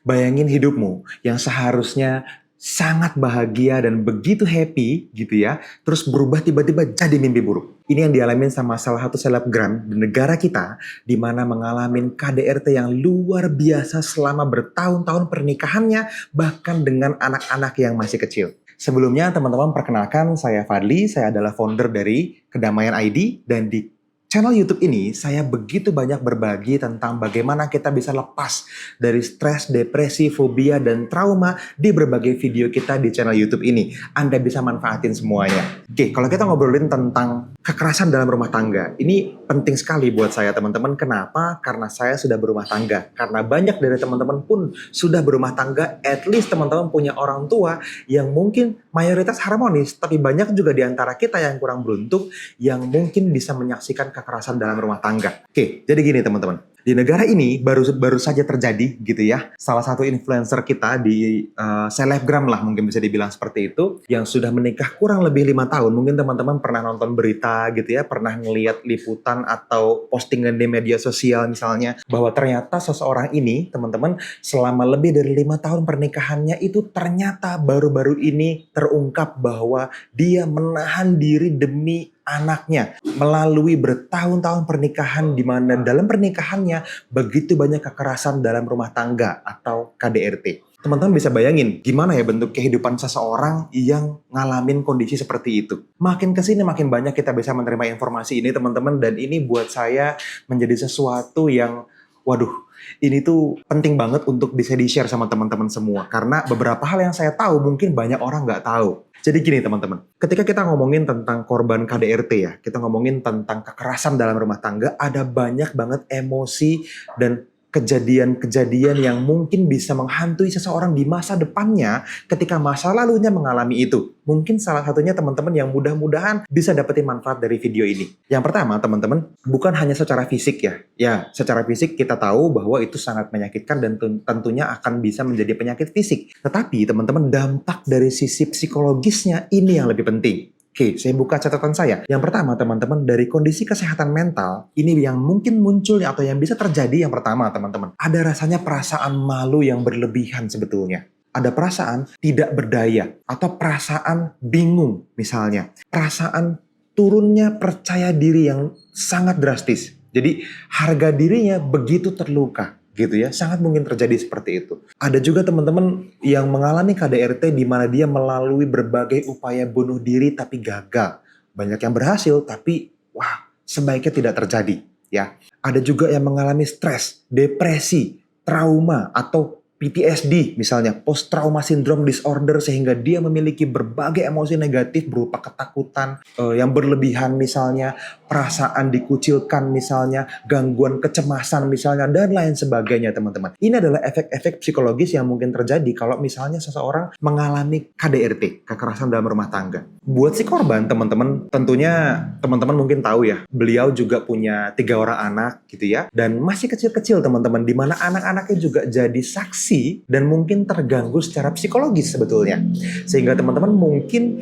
Bayangin hidupmu yang seharusnya sangat bahagia dan begitu happy gitu ya, terus berubah tiba-tiba jadi mimpi buruk. Ini yang dialamin sama salah satu selebgram di negara kita, di mana mengalami KDRT yang luar biasa selama bertahun-tahun pernikahannya, bahkan dengan anak-anak yang masih kecil. Sebelumnya teman-teman perkenalkan, saya Fadli, saya adalah founder dari Kedamaian ID, dan di channel YouTube ini, saya begitu banyak berbagi tentang bagaimana kita bisa lepas dari stres, depresi, fobia, dan trauma di berbagai video kita di channel YouTube ini. Anda bisa manfaatin semuanya. Oke, kalau kita ngobrolin tentang kekerasan dalam rumah tangga, ini penting sekali buat saya teman-teman. Kenapa? Karena saya sudah berumah tangga. Karena banyak dari teman-teman pun sudah berumah tangga, at least teman-teman punya orang tua yang mungkin mayoritas harmonis, tapi banyak juga di antara kita yang kurang beruntung, yang mungkin bisa menyaksikan kekerasan dalam rumah tangga. Oke, jadi gini teman-teman. Di negara ini baru saja terjadi gitu ya. Salah satu influencer kita di selebgram lah mungkin bisa dibilang seperti itu, yang sudah menikah kurang lebih 5 tahun. Mungkin teman-teman pernah nonton berita gitu ya, pernah ngelihat liputan atau postingan di media sosial misalnya, bahwa ternyata seseorang ini teman-teman selama lebih dari 5 tahun pernikahannya itu ternyata baru-baru ini terungkap bahwa dia menahan diri demi anaknya melalui bertahun-tahun pernikahan, di mana dalam pernikahannya begitu banyak kekerasan dalam rumah tangga atau KDRT. Teman-teman bisa bayangin gimana ya bentuk kehidupan seseorang yang ngalamin kondisi seperti itu. Makin kesini makin banyak kita bisa menerima informasi ini teman-teman, dan ini buat saya menjadi sesuatu yang waduh, ini tuh penting banget untuk bisa di-share sama teman-teman semua. Karena beberapa hal yang saya tahu mungkin banyak orang nggak tahu. Jadi gini teman-teman, ketika kita ngomongin tentang korban KDRT ya, kita ngomongin tentang kekerasan dalam rumah tangga, ada banyak banget emosi dan kejadian-kejadian yang mungkin bisa menghantui seseorang di masa depannya ketika masa lalunya mengalami itu. Mungkin salah satunya teman-teman yang mudah-mudahan bisa dapetin manfaat dari video ini. Yang pertama teman-teman, bukan hanya secara fisik ya. Ya, secara fisik kita tahu bahwa itu sangat menyakitkan dan tentunya akan bisa menjadi penyakit fisik. Tetapi teman-teman, dampak dari sisi psikologisnya ini yang lebih penting. Oke, saya buka catatan saya. Yang pertama, teman-teman, dari kondisi kesehatan mental, ini yang mungkin muncul atau yang bisa terjadi yang pertama, teman-teman. Ada rasanya perasaan malu yang berlebihan sebetulnya. Ada perasaan tidak berdaya atau perasaan bingung misalnya. Perasaan turunnya percaya diri yang sangat drastis. Jadi harga dirinya begitu terluka. Gitu ya, sangat mungkin terjadi seperti itu. Ada juga teman-teman yang mengalami KDRT di mana dia melalui berbagai upaya bunuh diri tapi gagal. Banyak yang berhasil tapi wah, sebaiknya tidak terjadi ya. Ada juga yang mengalami stres, depresi, trauma atau PTSD misalnya, post trauma syndrome disorder, sehingga dia memiliki berbagai emosi negatif berupa ketakutan yang berlebihan misalnya, perasaan dikucilkan misalnya, gangguan kecemasan misalnya, dan lain sebagainya teman-teman. Ini adalah efek-efek psikologis yang mungkin terjadi kalau misalnya seseorang mengalami KDRT, kekerasan dalam rumah tangga. Buat si korban teman-teman, tentunya teman-teman mungkin tahu ya, beliau juga punya 3 orang anak gitu ya, dan masih kecil-kecil teman-teman, di mana anak-anaknya juga jadi saksi dan mungkin terganggu secara psikologis sebetulnya. Sehingga teman-teman mungkin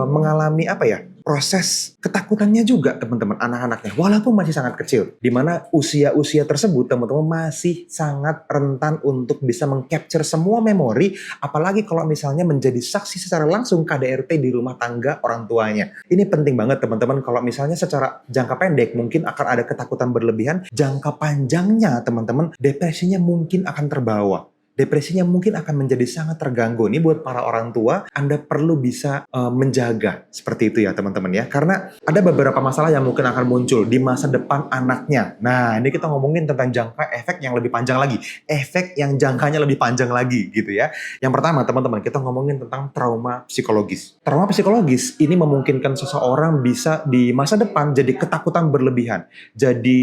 mengalami proses ketakutannya juga teman-teman, anak-anaknya walaupun masih sangat kecil, di mana usia-usia tersebut teman-teman masih sangat rentan untuk bisa mengcapture semua memori, apalagi kalau misalnya menjadi saksi secara langsung KDRT di rumah tangga orang tuanya. Ini penting banget teman-teman. Kalau misalnya secara jangka pendek mungkin akan ada ketakutan berlebihan, jangka panjangnya teman-teman depresinya mungkin akan terbawa. Depresinya mungkin akan menjadi sangat terganggu. Ini buat para orang tua, Anda perlu bisa menjaga seperti itu ya teman-teman ya. Karena ada beberapa masalah yang mungkin akan muncul di masa depan anaknya. Nah, ini kita ngomongin tentang jangka efek yang lebih panjang lagi. Efek yang jangkanya lebih panjang lagi gitu ya. Yang pertama teman-teman, kita ngomongin tentang trauma psikologis. Trauma psikologis ini memungkinkan seseorang bisa di masa depan jadi ketakutan berlebihan. Jadi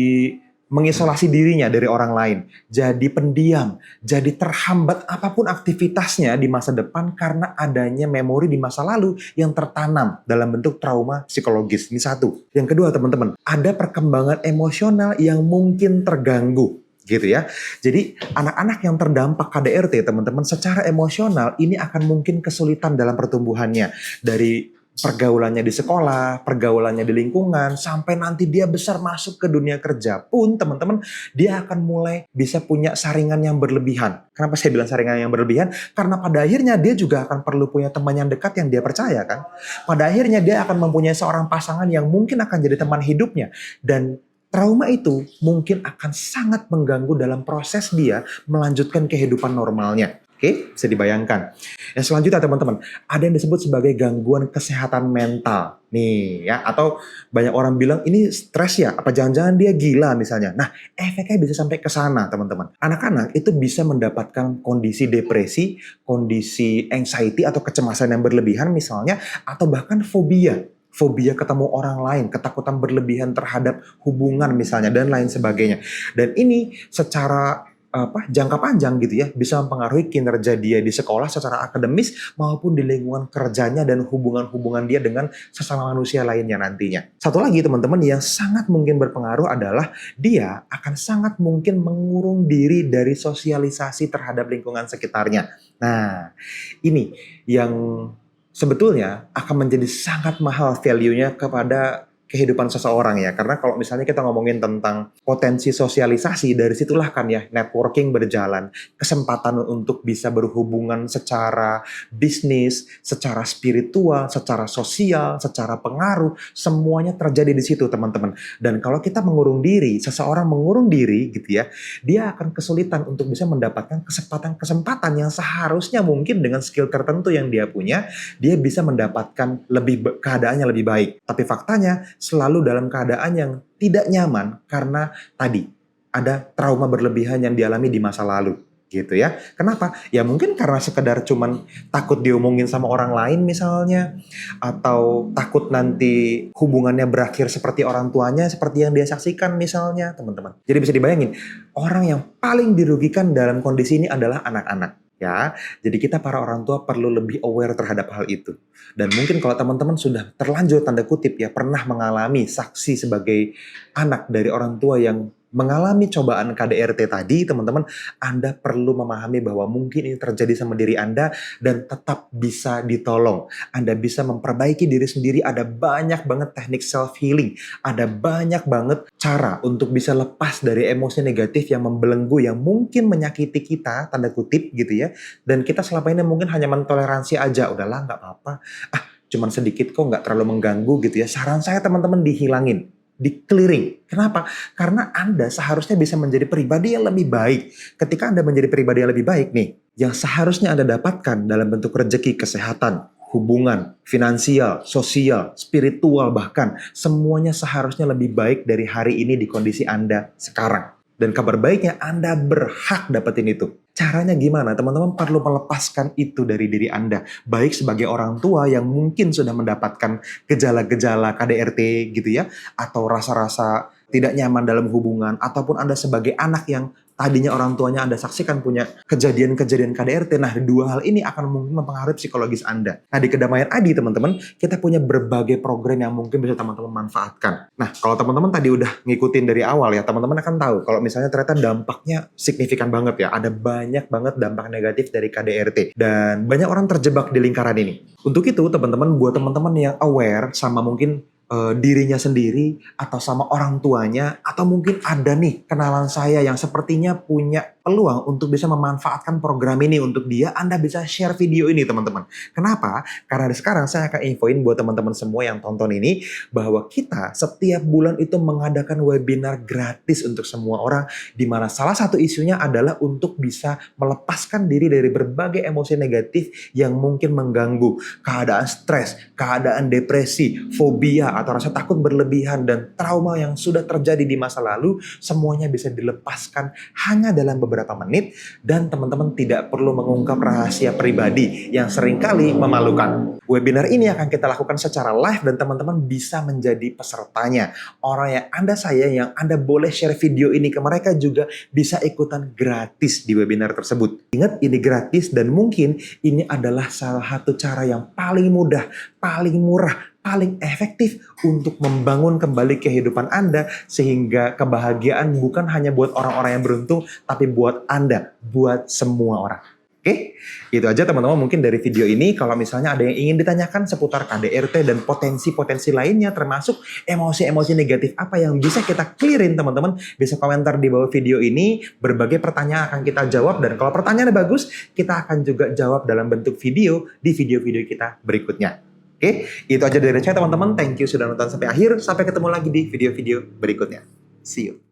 mengisolasi dirinya dari orang lain, jadi pendiam, jadi terhambat apapun aktivitasnya di masa depan karena adanya memori di masa lalu yang tertanam dalam bentuk trauma psikologis. Ini satu. Yang kedua teman-teman, ada perkembangan emosional yang mungkin terganggu gitu ya. Jadi anak-anak yang terdampak KDRT teman-teman secara emosional ini akan mungkin kesulitan dalam pertumbuhannya, dari pergaulannya di sekolah, pergaulannya di lingkungan, sampai nanti dia besar masuk ke dunia kerja pun, teman-teman, dia akan mulai bisa punya saringan yang berlebihan. Kenapa saya bilang saringan yang berlebihan? Karena pada akhirnya dia juga akan perlu punya teman yang dekat yang dia percaya kan. Pada akhirnya dia akan mempunyai seorang pasangan yang mungkin akan jadi teman hidupnya. Dan trauma itu mungkin akan sangat mengganggu dalam proses dia melanjutkan kehidupan normalnya. Oke, bisa dibayangkan. Yang selanjutnya teman-teman, ada yang disebut sebagai gangguan kesehatan mental. Nih ya, atau banyak orang bilang ini stres ya, apa jangan-jangan dia gila misalnya. Nah, efeknya bisa sampai ke sana teman-teman. Anak-anak itu bisa mendapatkan kondisi depresi, kondisi anxiety atau kecemasan yang berlebihan misalnya, atau bahkan fobia. Fobia ketemu orang lain, ketakutan berlebihan terhadap hubungan misalnya, dan lain sebagainya. Dan ini secara jangka panjang gitu ya bisa mempengaruhi kinerja dia di sekolah secara akademis maupun di lingkungan kerjanya dan hubungan-hubungan dia dengan sesama manusia lainnya nantinya. Satu lagi teman-teman yang sangat mungkin berpengaruh adalah dia akan sangat mungkin mengurung diri dari sosialisasi terhadap lingkungan sekitarnya. Nah, ini yang sebetulnya akan menjadi sangat mahal value-nya kepada kehidupan seseorang ya. Karena kalau misalnya kita ngomongin tentang potensi sosialisasi, dari situlah kan ya networking berjalan. Kesempatan untuk bisa berhubungan secara bisnis, secara spiritual, secara sosial, secara pengaruh, semuanya terjadi di situ teman-teman. Dan kalau kita mengurung diri, seseorang mengurung diri gitu ya, dia akan kesulitan untuk bisa mendapatkan kesempatan-kesempatan yang seharusnya mungkin dengan skill tertentu yang dia punya, dia bisa mendapatkan keadaannya lebih baik. Tapi faktanya selalu dalam keadaan yang tidak nyaman karena tadi ada trauma berlebihan yang dialami di masa lalu gitu ya. Kenapa? Ya mungkin karena sekedar cuman takut diomongin sama orang lain misalnya, atau takut nanti hubungannya berakhir seperti orang tuanya, seperti yang dia saksikan misalnya teman-teman. Jadi bisa dibayangin, orang yang paling dirugikan dalam kondisi ini adalah anak-anak. Ya, jadi kita para orang tua perlu lebih aware terhadap hal itu. Dan mungkin kalau teman-teman sudah terlanjur tanda kutip ya pernah mengalami saksi sebagai anak dari orang tua yang mengalami cobaan KDRT tadi, teman-teman, Anda perlu memahami bahwa mungkin ini terjadi sama diri Anda dan tetap bisa ditolong. Anda bisa memperbaiki diri sendiri, ada banyak banget teknik self-healing, ada banyak banget cara untuk bisa lepas dari emosi negatif yang membelenggu, yang mungkin menyakiti kita, tanda kutip gitu ya, dan kita selama ini mungkin hanya mentoleransi aja, udahlah nggak apa-apa, cuman sedikit kok nggak terlalu mengganggu gitu ya. Saran saya teman-teman dihilangin, di-clearing. Kenapa? Karena Anda seharusnya bisa menjadi pribadi yang lebih baik. Ketika Anda menjadi pribadi yang lebih baik nih, yang seharusnya Anda dapatkan dalam bentuk rezeki, kesehatan, hubungan, finansial, sosial, spiritual bahkan, semuanya seharusnya lebih baik dari hari ini di kondisi Anda sekarang. Dan kabar baiknya Anda berhak dapetin itu. Caranya gimana? Teman-teman perlu melepaskan itu dari diri Anda. Baik sebagai orang tua yang mungkin sudah mendapatkan gejala-gejala KDRT gitu ya. Atau rasa-rasa tidak nyaman dalam hubungan. Ataupun Anda sebagai anak yang tadinya orang tuanya Anda saksikan punya kejadian-kejadian KDRT. Nah, dua hal ini akan mungkin mempengaruhi psikologis Anda. Nah, di Kedamaian Adi, teman-teman, kita punya berbagai program yang mungkin bisa teman-teman manfaatkan. Nah, kalau teman-teman tadi udah ngikutin dari awal ya, teman-teman akan tahu kalau misalnya ternyata dampaknya signifikan banget ya. Ada banyak banget dampak negatif dari KDRT. Dan banyak orang terjebak di lingkaran ini. Untuk itu, teman-teman, buat teman-teman yang aware sama mungkin dirinya sendiri atau sama orang tuanya, atau mungkin ada nih kenalan saya yang sepertinya punya peluang untuk bisa memanfaatkan program ini untuk dia, Anda bisa share video ini teman-teman. Kenapa? Karena sekarang saya akan infoin buat teman-teman semua yang tonton ini bahwa kita setiap bulan itu mengadakan webinar gratis untuk semua orang, di mana salah satu isunya adalah untuk bisa melepaskan diri dari berbagai emosi negatif yang mungkin mengganggu, keadaan stres, keadaan depresi, fobia atau rasa takut berlebihan dan trauma yang sudah terjadi di masa lalu. Semuanya bisa dilepaskan hanya dalam beberapa menit, dan teman-teman tidak perlu mengungkap rahasia pribadi yang seringkali memalukan. Webinar ini akan kita lakukan secara live dan teman-teman bisa menjadi pesertanya. Orang yang Anda sayang, yang Anda boleh share video ini ke mereka juga bisa ikutan gratis di webinar tersebut. Ingat, ini gratis dan mungkin ini adalah salah satu cara yang paling mudah, paling murah, paling efektif untuk membangun kembali kehidupan Anda sehingga kebahagiaan bukan hanya buat orang-orang yang beruntung, tapi buat Anda, buat semua orang. Oke, itu aja teman-teman mungkin dari video ini. Kalau misalnya ada yang ingin ditanyakan seputar KDRT dan potensi-potensi lainnya, termasuk emosi-emosi negatif apa yang bisa kita clearin, teman-teman bisa komentar di bawah video ini. Berbagai pertanyaan akan kita jawab, dan kalau pertanyaannya bagus, kita akan juga jawab dalam bentuk video di video-video kita berikutnya. Oke, itu aja dari saya teman-teman. Thank you sudah nonton sampai akhir. Sampai ketemu lagi di video-video berikutnya. See you.